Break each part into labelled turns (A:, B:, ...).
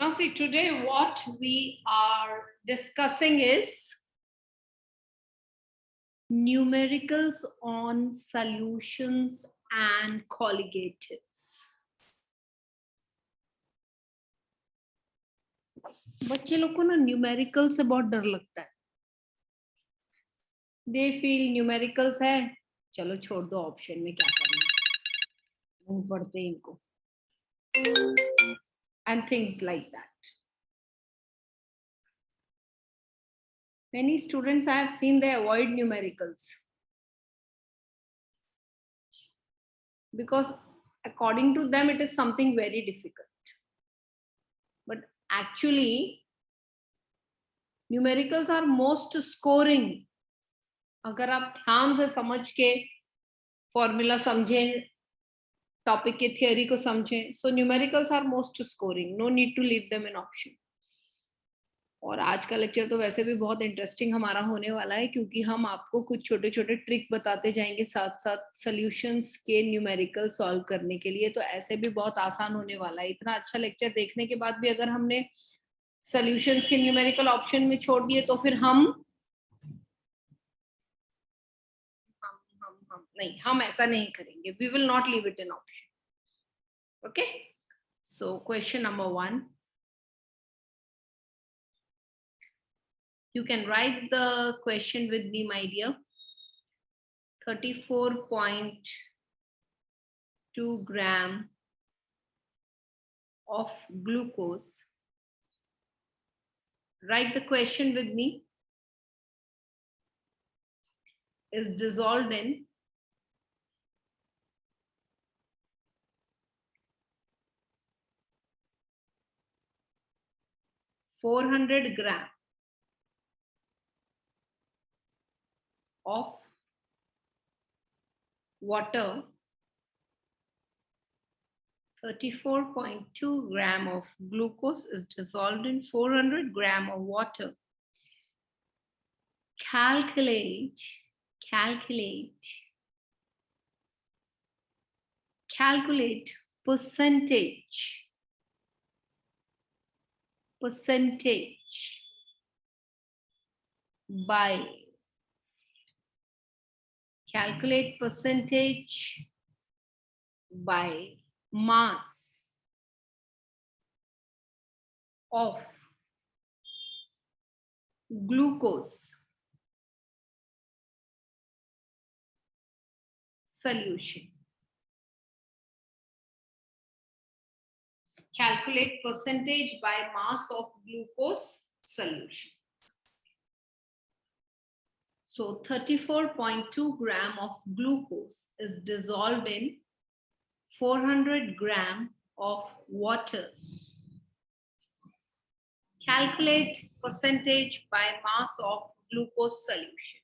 A: Now see, today what we are discussing is numericals on solutions and colligatives. बच्चे लोग को ना numerical से बहुत डर लगता है. दे फील न्यूमेरिकल्स है, चलो छोड़ दो, ऑप्शन में क्या करना है, मुंह पड़ते इनको, and things like that. Many students I have seen, they avoid numericals because according to them it is something very difficult. But actually numericals are most scoring. अगर आप ध्यान से समझ के फॉर्मूला समझें, टॉपिक के थियोरी को समझें, so numericals are most scoring. No need to leave them in option. और आज का लेक्चर तो वैसे भी बहुत इंटरेस्टिंग हमारा होने वाला है, क्योंकि हम आपको कुछ छोटे छोटे ट्रिक बताते जाएंगे साथ साथ सॉल्यूशंस के न्यूमेरिकल सॉल्व करने के लिए. तो ऐसे भी बहुत आसान होने वाला है. इतना अच्छा लेक्चर देखने के बाद भी अगर हमने सॉल्यूशंस के न्यूमेरिकल ऑप्शन में छोड़ दिए तो फिर हम नहीं, हम ऐसा नहीं करेंगे. We will not leave it in option. Okay, so question number 1. You can write the question with me, my dear. 34.2 gram of glucose. Write the question with me. Is dissolved in 400 gram of water. 34.2 gram of glucose is dissolved in 400 gram of water. Calculate percentage by mass of glucose solution. Calculate percentage by mass of glucose solution. So 34.2 gram of glucose is dissolved in 400 gram of water. Calculate percentage by mass of glucose solution.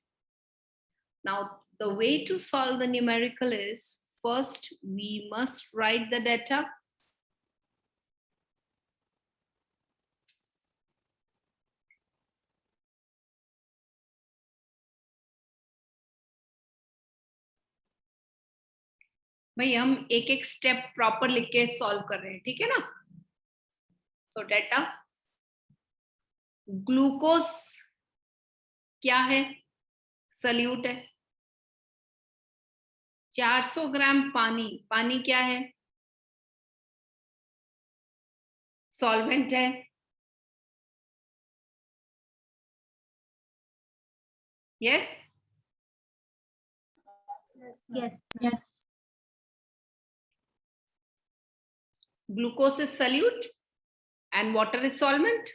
A: Now, the way to solve the numerical is, first we must write the data. भाई हम एक एक step proper लिख के solve कर रहे हैं, ठीक है ना. सो डेटा, ग्लूकोज क्या है? सल्यूट है. 400 ग्राम पानी क्या है? सॉल्वेंट है. Yes
B: Yes.
A: Glucose is solute and water is solvent.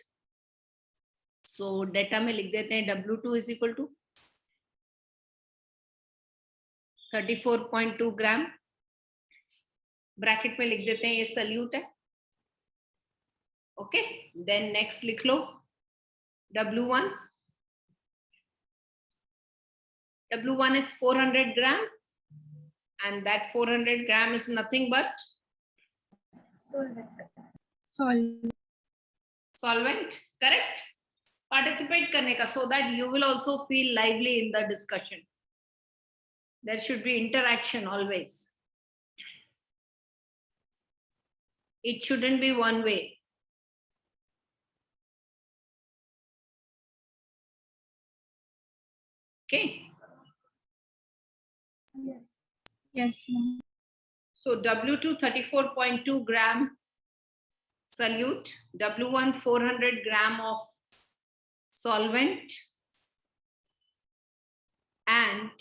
A: So data में लिख देते हैं W2 is equal to 34.2 gram. Bracket में लिख देते हैं ये सल्यूट है. ओके, देन नेक्स्ट लिख लो W1. W1 is 400 gram and that 400 gram is nothing but solvent. Correct? Participate करने का, so that you will also feel lively in the discussion. There should be interaction always. It shouldn't be one way. Okay.
B: Yes, ma'am.
A: So W2 34.2 gram solute, W1 400 gram of solvent, and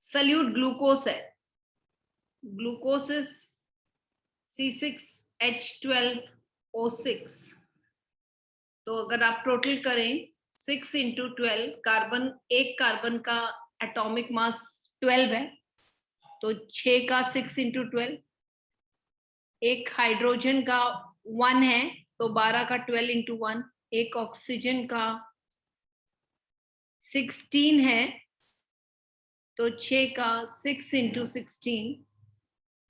A: solute glucose है. Glucose is C6H12O6. तो अगर आप total करें 6 into 12, carbon, एक carbon का atomic mass 12 है, तो 6 का 6 into 12, एक हाइड्रोजन का 1 है, तो 12 का 12 into 1, एक ऑक्सीजन का 16 है, तो 6 का 6 into 16,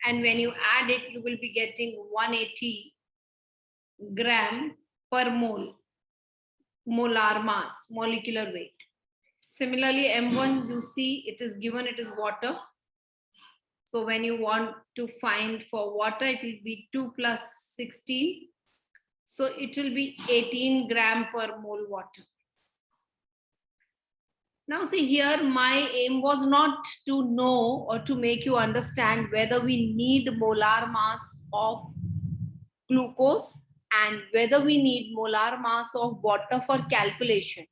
A: and when you add it, you will be getting 180 gram per mole, molar mass, molecular weight. Similarly, M1, you see it is given, it is water. So when you want to find for water, it will be 2 plus 16. So it will be 18 gram per mole water. Now see here, my aim was not to know or to make you understand whether we need molar mass of glucose and whether we need molar mass of water for calculation.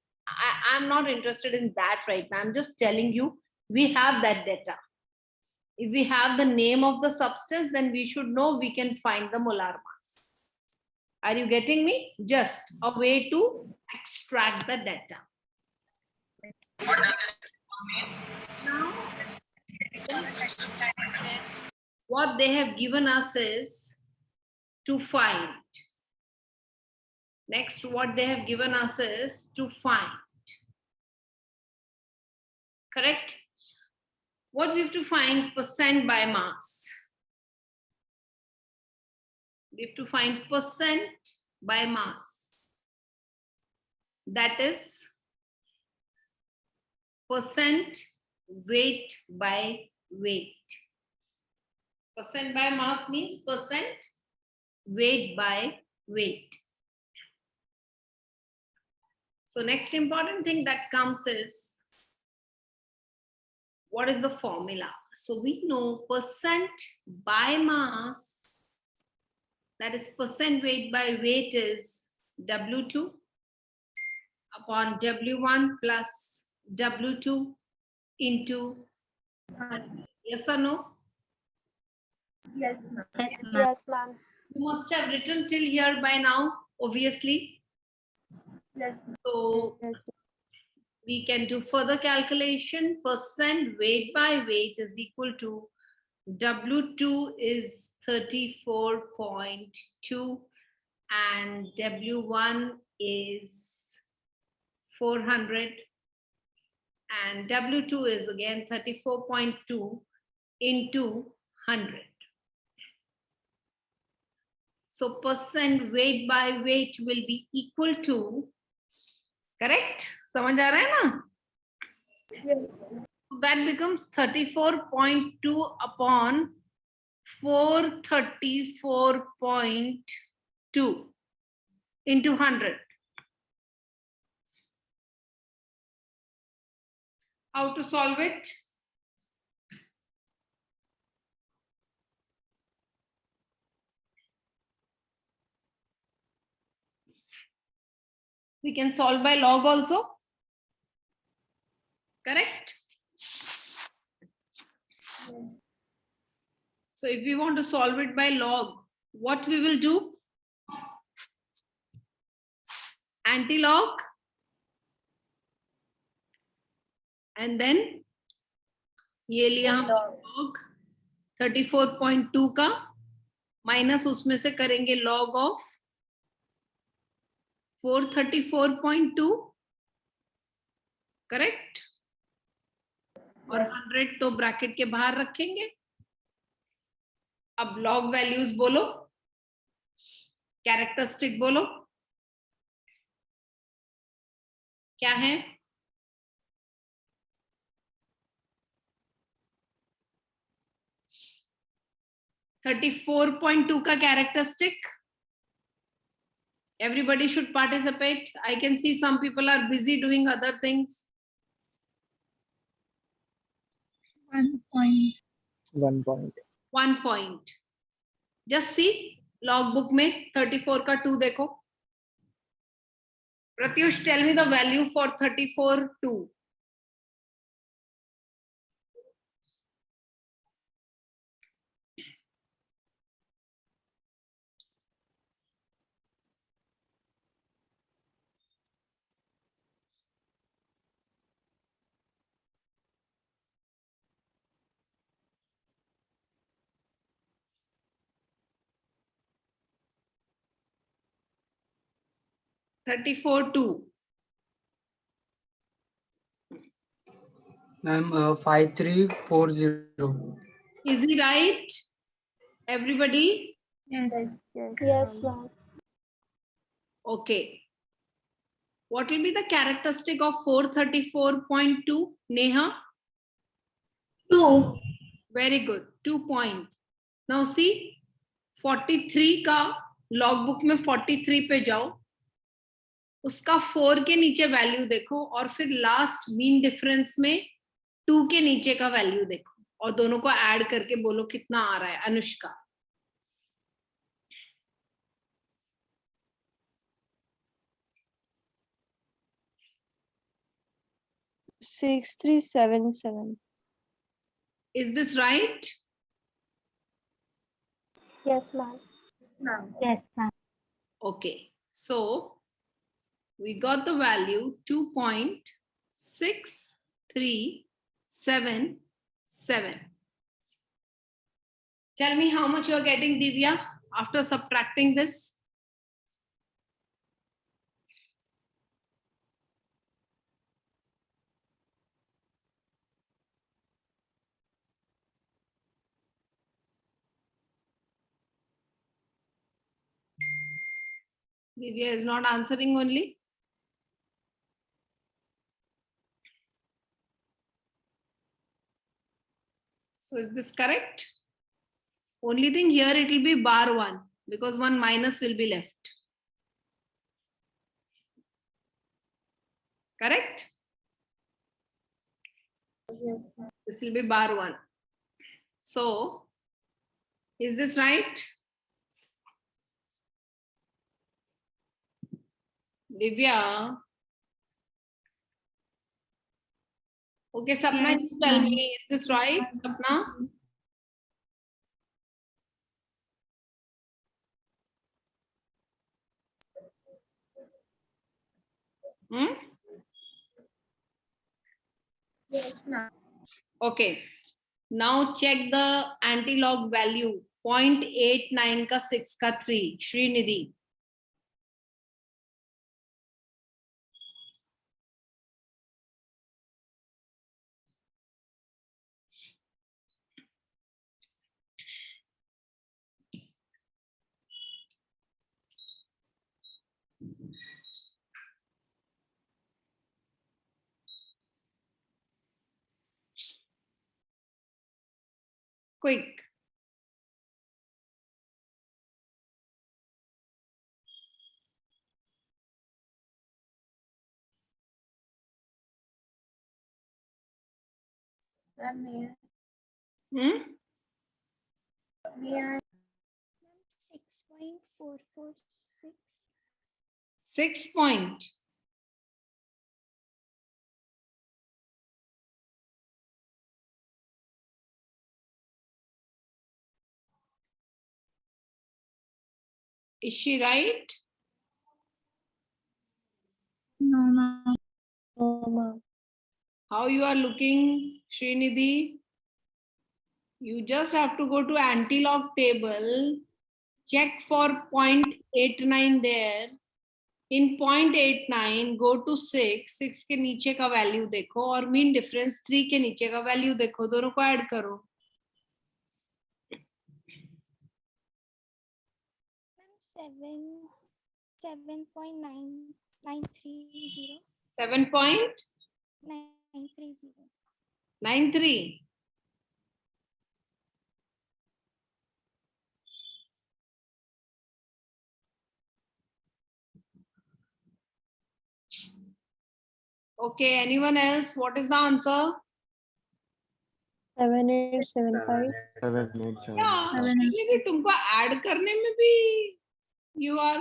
A: I'm not interested in that right now. I'm just telling you, we have that data. If we have the name of the substance, then we should know we can find the molar mass. Are you getting me? Just a way to extract the data. Now, what they have given us is to find. Next, what they have given us is to find. Correct? What we have to find? Percent by mass. We have to find percent by mass. That is percent weight by weight. Percent by mass means percent weight by weight. So next important thing that comes is, what is the formula? So we know percent by mass, that is percent weight by weight, is W2 upon W1 plus W2 into, yes or no?
B: Yes, ma'am.
C: Yes, ma'am.
A: You must have written till here by now, obviously.
B: Yes.
A: So
C: Yes.
A: we can do further calculation. Percent weight by weight is equal to W2 is 34.2 and W1 is 400 and W2 is again 34.2 into 100. So percent weight by weight will be equal to, correct? समझ आ रहा है ना?
B: Yes.
A: So that becomes 34.2 upon 434.2 into 100. How to solve it? We can solve by log also. Correct? So if we want to solve it by log, what we will do? Anti-log. And then ये लिया हम log 34.2 का, minus उसमें से करेंगे log of 434.2. Correct? और 100 तो bracket के बाहर रखेंगे. अब log वैल्यूज बोलो, कैरेक्टरिस्टिक बोलो, क्या है? 34.2 का characteristic. Everybody should participate. I can see some people are busy doing other things.
B: 1 point.
C: 1 point.
A: 1 point. Just see logbook में 34 का 2 देखो. Pratyush, tell me the value for 34.2.
D: Ma'am, 5340.
A: Is he right? Everybody?
B: Yes.
E: Yes, ma'am.
A: Okay. What will be the characteristic of 434.2? Neha?
B: 2.
A: Very good. 2 point. Now see, 43 का logbook में 43 पे जाओ, उसका 4 के नीचे वैल्यू देखो और फिर लास्ट मीन डिफरेंस में 2 के नीचे का वैल्यू देखो और दोनों को ऐड करके बोलो कितना आ रहा है. Anushka.
E: 6377.
A: Is this right?
E: Yes, ma'am.
B: Yes, ma'am.
A: Okay. So we got the value 2.6377. Tell me how much you are getting, Divya, after subtracting this. Divya is not answering only. So is this correct? Only thing here it will be bar 1 because 1 minus will be left. Correct?
B: Yes, ma'am.
A: This will be bar 1. So is this right? Divya. Okay, Sapna,
B: Yes,
A: you tell
B: ma'am.
A: me, is this right, Sapna? Hmm?
B: Yes, ma'am.
A: Okay. Now check the anti-log value. 0.89 का 6 का 3. Srinidhi. Quick.
B: Ma'am,
A: Hmm?
B: may I?
E: 6.446.
A: 6 point. Is she right?
B: No, ma'am.
E: No, ma'am.
A: How you are looking, Srinidhi? You just have to go to anti-log table, check for 0.89 there. In 0.89, go to 6. 6 के नीचे का value देखो और mean difference 3 के नीचे का value देखो, दोनों को ऐड करो.
E: 7.930.
A: 7.93. Okay, anyone else? What is the answer?
E: 7875.
C: 787.
A: Yeah,
B: 7 and
A: Srini, तुमको ऐड करने में भी you are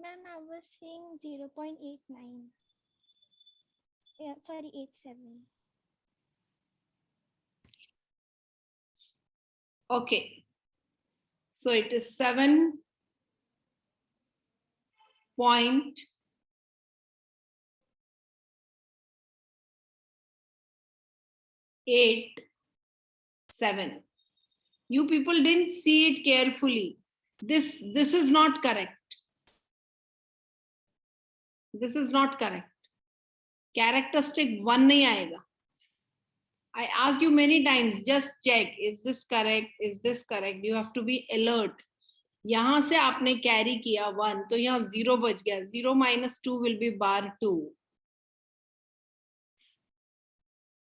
E: Ma'am, I was saying 0.89. Yeah, sorry, 87.
A: okay. So it is 7.87. You people didn't see it carefully. This is not correct. This is not correct. Characteristic 1 nahi aayega. I asked you many times, just check, is this correct? Is this correct? You have to be alert. यहाँ से आपने carry किया 1, तो यहाँ 0 बच गया. 0 minus 2 will be bar 2.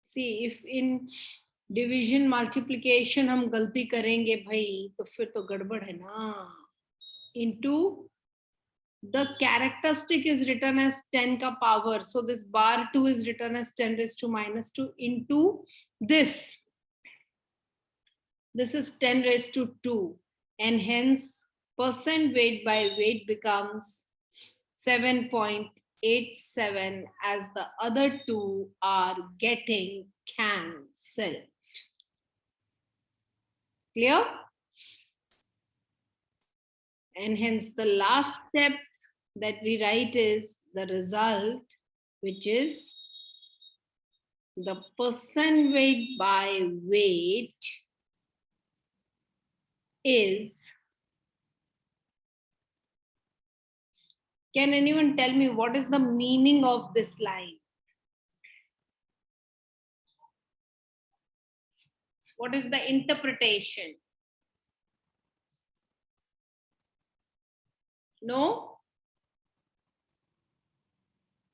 A: See, if in division multiplication हम गलती करेंगे भाई, तो फिर तो गड़बड़ है ना. Into the characteristic is written as 10 ka power, so this bar 2 is written as 10 raised to minus 2 into this. This is 10 raised to 2, and hence percent weight by weight becomes 7.87, as the other two are getting cancelled. Clear? And hence the last step that we write is the result, which is the percent weight by weight is. Can anyone tell me what is the meaning of this line? What is the interpretation? No?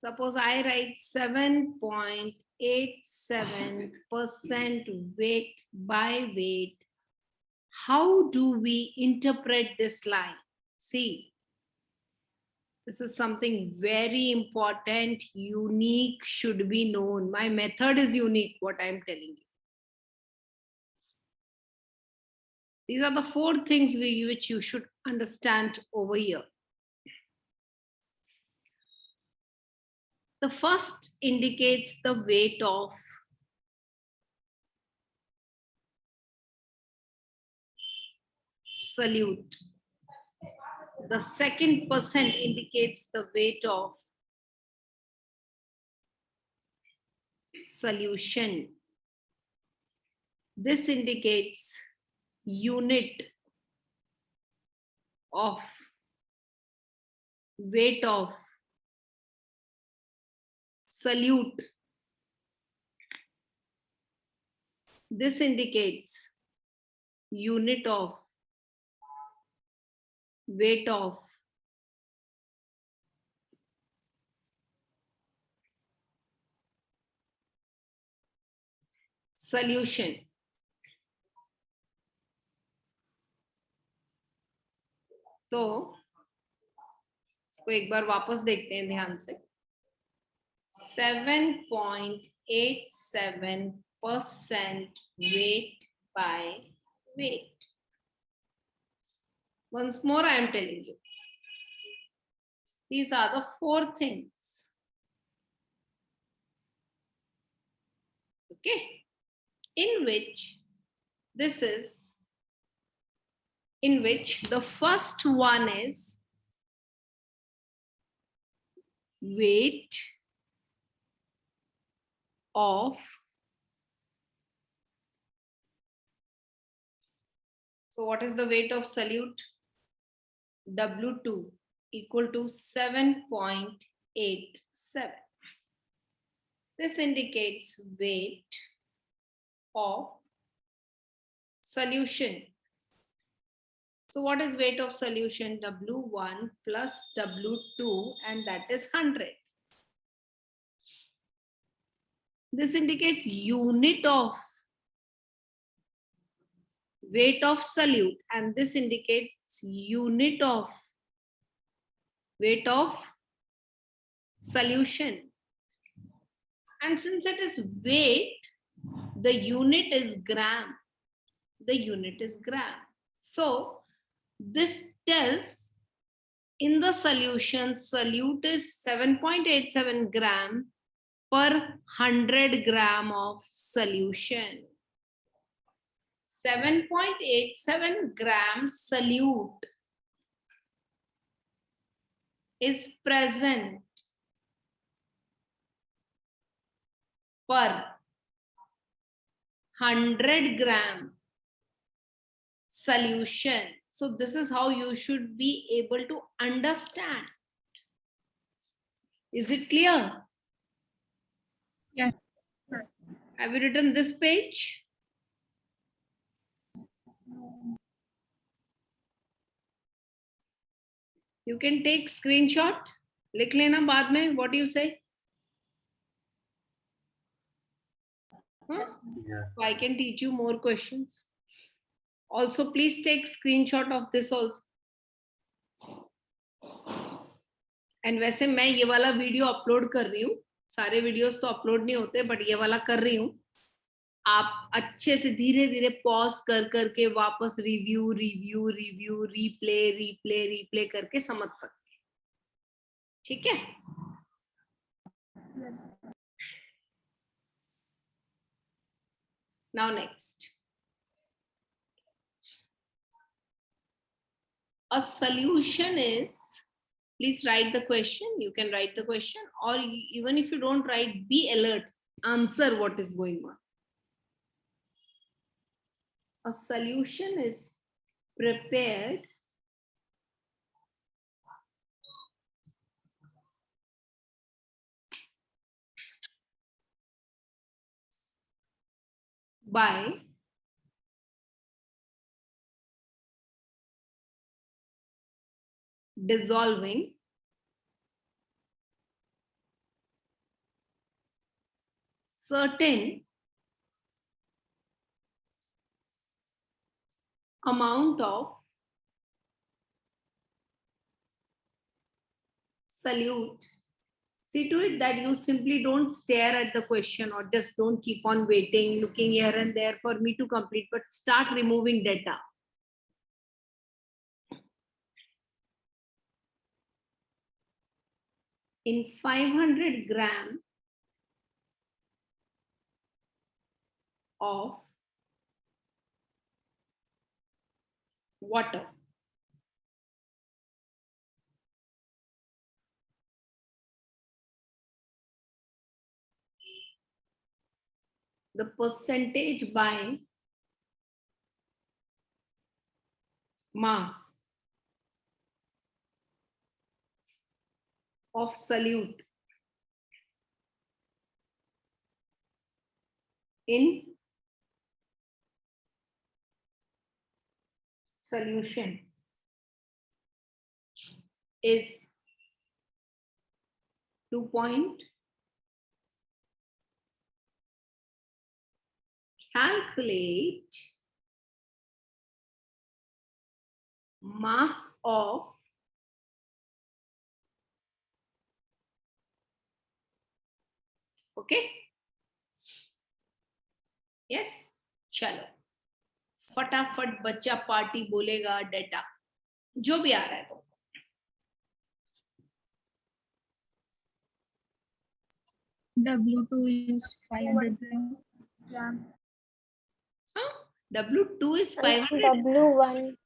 A: Suppose I write 7.87% weight by weight. How do we interpret this line? See, this is something very important, unique, should be known. My method is unique, what I'm telling you. These are the 4 things which you should understand over here. The first indicates the weight of solute. The second percent indicates the weight of solution. This indicates unit of weight of solute. This indicates unit of weight of solution. तो इसको एक बार वापस देखते हैं ध्यान से. 7.87% weight by weight. Once more, I am telling you. These are the 4 things. Okay. In which the first one is weight of, so what is the weight of solute? W2 equal to 7.87. This indicates weight of solution. So what is weight of solution? W1 plus W2, and that is 100. This indicates unit of weight of solute, and this indicates unit of weight of solution. And since it is weight, the unit is gram. The unit is gram. So this tells in the solution, solute is 7.87 gram per 100 gram of solution. 7.87 gram solute is present per 100 gram solution. So this is how you should be able to understand. Is it clear?
B: Yes.
A: Have you written this page? You can take screenshot. लिख लेना बाद में. What do you say? Huh?
D: Yeah.
A: So I can teach you more questions. Also, please take screenshot of this also. And वैसे मैं ये वाला video upload कर रही हूँ. सारे वीडियोस तो अपलोड नहीं होते, बट ये वाला कर रही हूँ. आप अच्छे से धीरे धीरे पॉज कर करके वापस रिव्यू रीप्ले करके समझ सकते हैं. ठीक है? Now next. A solution is, please write the question. You can write the question, or even if you don't write, be alert. Answer what is going on. A solution is prepared by dissolving certain amount of solute. See to it that you simply don't stare at the question or just don't keep on waiting, looking here and there for me to complete, but start removing data. In 500 gram of water, the percentage by mass of solute in solution is 2 point. Calculate mass of okay. Yes, चलो फटाफट बच्चा party बोलेगा data जो भी आ रहा है. तो
B: W2 is 500 gram.
A: W2 is 500.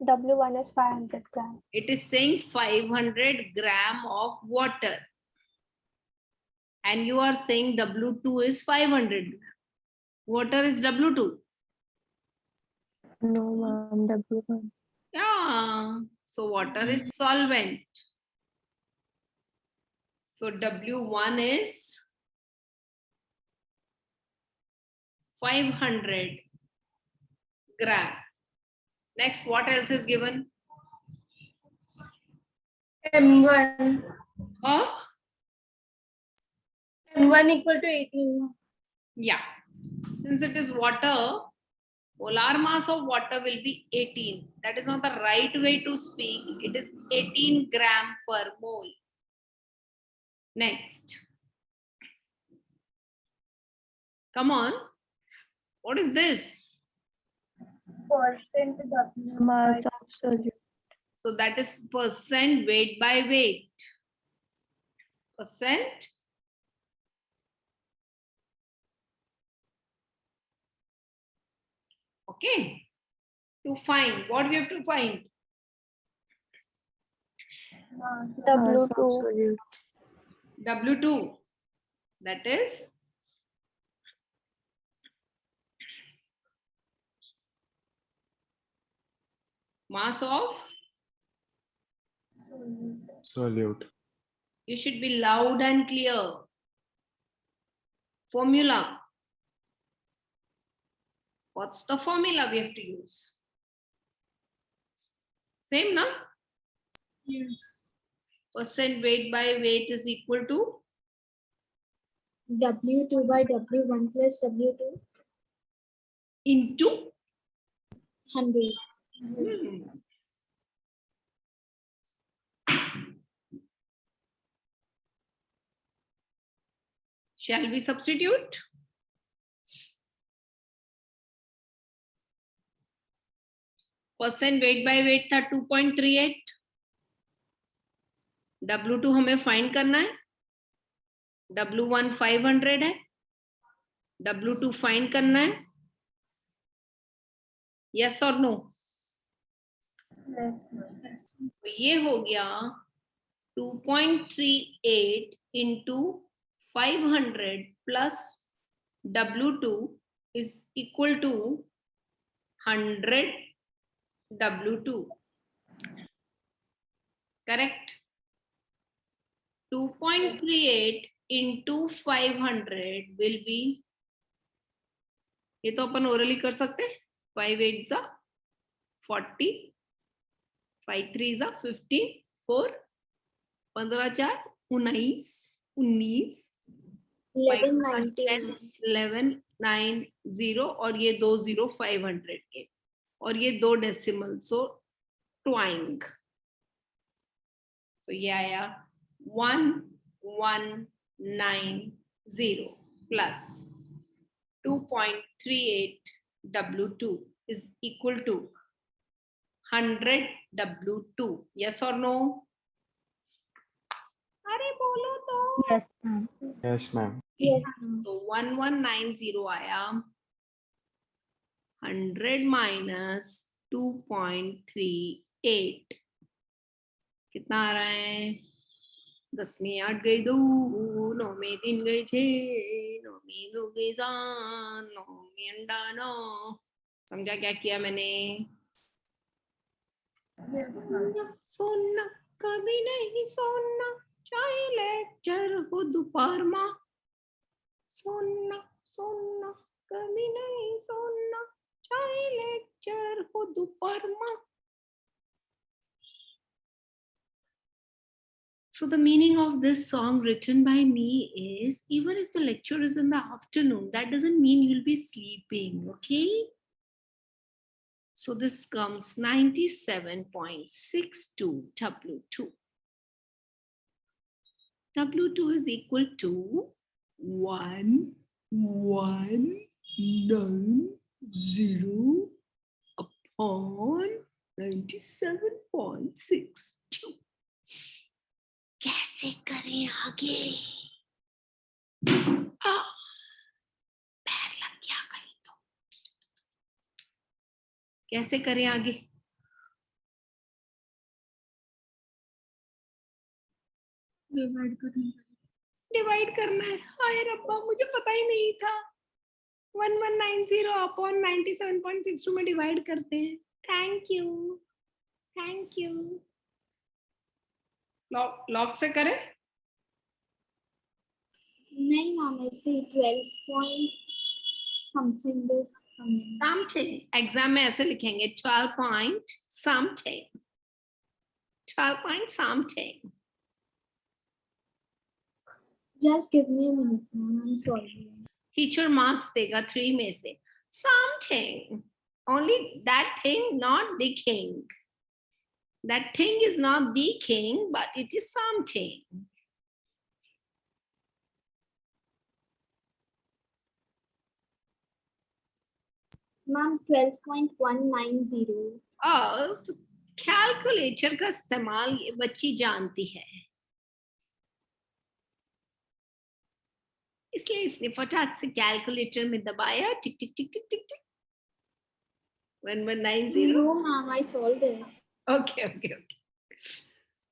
E: W1 is 500 gram.
A: It is saying 500 gram of water. And you are saying W2 is 500 gram. Water is W2.
E: No, ma'am, W1.
A: Yeah. So water is solvent. So W1 is 500 gram. Next, what else is given?
B: M1.
A: Huh?
B: M1 equal to 18.
A: Yeah. Since it is water, molar mass of water will be 18. That is not the right way to speak. It is 18 gram per mole. Next. Come on. What is this?
B: Percent W.
E: Mass of solute.
A: So that is percent weight by weight. Percent okay. To find, what we have to find?
E: Mass of
B: W2.
E: solute.
A: W2. That is mass of.
C: Solute.
A: You should be loud and clear. Formula. What's the formula we have to use? Same, na?
B: Yes.
A: Percent weight by weight is equal to
B: W2 by W1 plus W2.
A: into
B: 100.
A: Shall we substitute? Percent weight by weight था 2.38. W2 हमें find करना है. W1 500 है. W2 find करना है. Yes और no? तो ये हो गया 2.38 into 500 plus W2 is equal to 100 W2. Correct? 2.38 into 500 will be, ये तो अपन ओरली कर सकते हैं. 5 8 जा 40, 5 3 जा 50, 4 15 4 19 19 11 9 0 और ये 2 0 500 के और ये 2 डेसिमल. सो ट्वाइंग. तो ये आया 1190 plus 2.38 W2 is equal to 100 W2. Yes or no? अरे बोलो तो.
E: Yes, ma'am.
C: Yes, ma'am.
B: Yes.
A: So 1190 आया. 100 minus 2.38 कितना आ रहा है? 10 में 8 गई 2, 9 में 3 गई 6, 9 में 2 गई 7, 9 में अंडा 9. समझा क्या किया मैंने? सोना कभी नहीं सोना चाहे लेक्चर हो दोपहर में. सोना सोना कभी नहीं सोना चाहे लेक्चर हो दोपहर में. So the meaning of this song written by me is, even if the lecture is in the afternoon, that doesn't mean you'll be sleeping, okay? So this comes 97.62 W2. W2 is equal to 1190 upon 97.62. कैसे करें आगे? पैर लग गया कहीं तो. कैसे करें आगे? डिवाइड करना है. हाय रब्बा, मुझे पता ही नहीं था. 1190 अपॉन 97.62 में डिवाइड करते हैं. Thank you. लॉग से करें?
B: नहीं मैम, ऐसे 12 point something is coming.
A: Something. Exam में ऐसे लिखेंगे 12 point something. 12 point something.
B: Just give me a minute, ma'am. I'm sorry.
A: Teacher marks देगा 3 में से. Something. Only that thing, not the king. That thing is not the king, but it is something.
B: Ma'am, 12.190.
A: तो calculator का इस्तेमाल ये बच्ची जानती है, इसलिए इसने फटाक से कैलकुलेटर में दबाया, टिक टिक टिक टिक टिक टिक, 1190.
B: No, ma'am, I solved it.
A: Okay.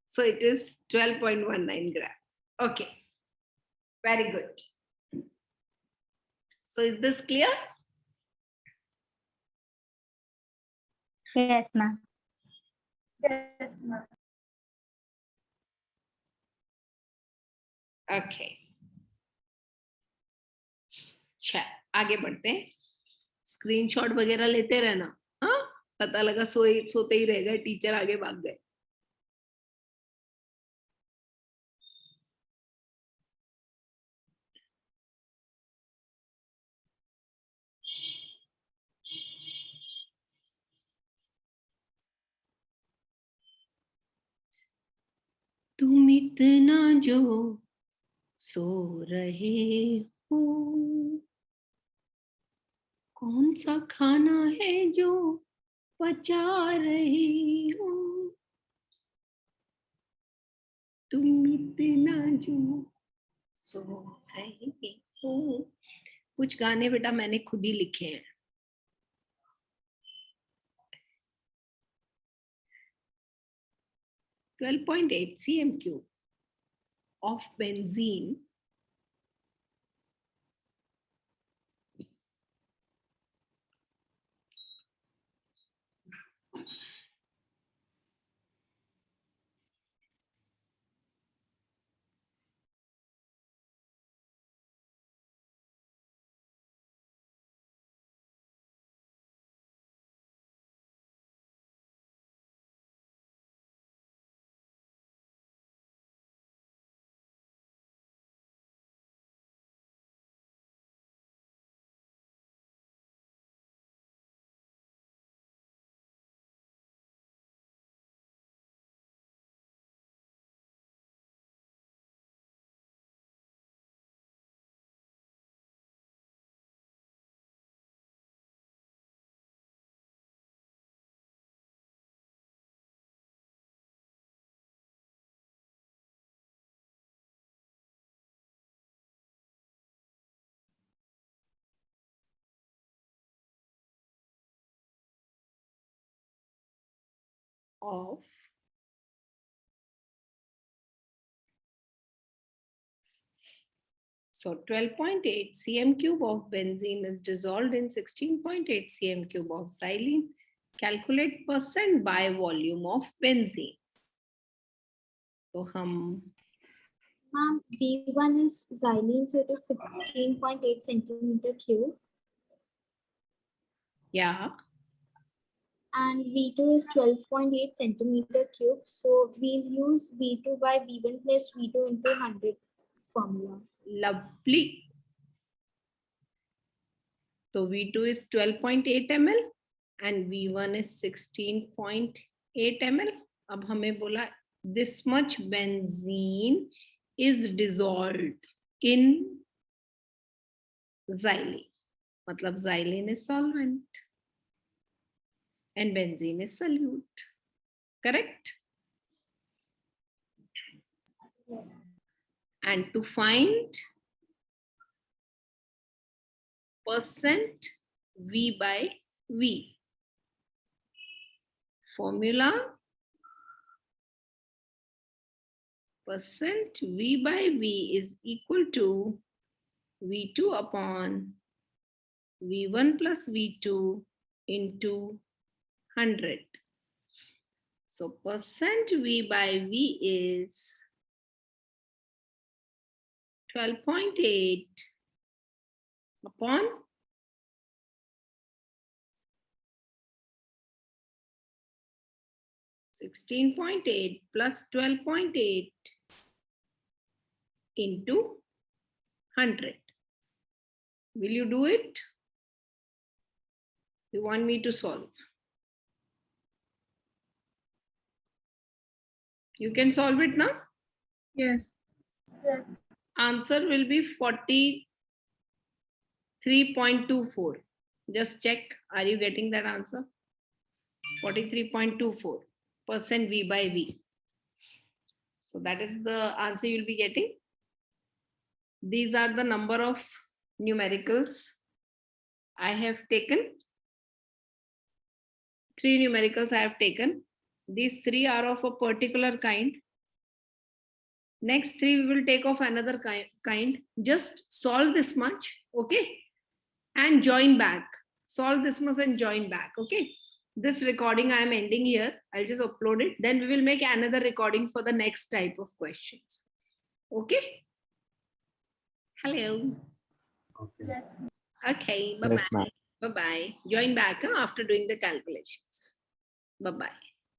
A: So it is 12.19 gram. Okay, very good. So is this clear?
E: Yes, ma'am.
B: Yes, ma'am.
A: Okay. अच्छा, आगे बढ़ते हैं. स्क्रीनशॉट वगैरह लेते रहना. हाँ, पता लगा सोते ही रह गए, टीचर आगे भाग गए. तुम इतना जो सो रहे हो, कौन सा खाना है जो पचा रहे हो, तुम इतना जो सो रहे हो. कुछ गाने बेटा मैंने खुद ही लिखे हैं. $12.8 cm³ of benzene of So 12.8 cm³ of benzene is dissolved in 16.8 cm³ of xylene. Calculate percent by volume of benzene. तो हम
B: Ma'am, B1 is xylene, so it is 16.8 centimeter cube.
A: yeah,
B: And V2 is 12.8 centimeter cube. So we'll use V2 by V1 plus V2 into 100 formula.
A: lovely. So V2 is 12.8 ml and V1 is 16.8 ml. अब हमें बोला this much benzene is dissolved in xylene. मतलब xylene is solvent and benzene is solute. Correct? And to find percent V by V, formula percent V by V is equal to V2 upon V1 plus V2 into 100. So percent V by V is 12.8 upon 16.8 plus 12.8 into 100. Will you do it? You want me to solve? You can solve it now?
E: Yes.
A: Answer will be 43.24. Just check. Are you getting that answer? 43.24% V by V. So that is the answer you'll be getting. These are the number of numericals I have taken. 3 numericals I have taken. These 3 are of a particular kind. Next 3 we will take of another kind. Just solve this much, okay? And join back. Solve this much and join back, okay? This recording I am ending here. I'll just upload it. Then we will make another recording for the next type of questions. Okay? Hello.
C: Okay.
A: Okay,
C: Yes, ma'am.
A: bye-bye. Bye-bye. Join back after doing the calculations. Bye-bye.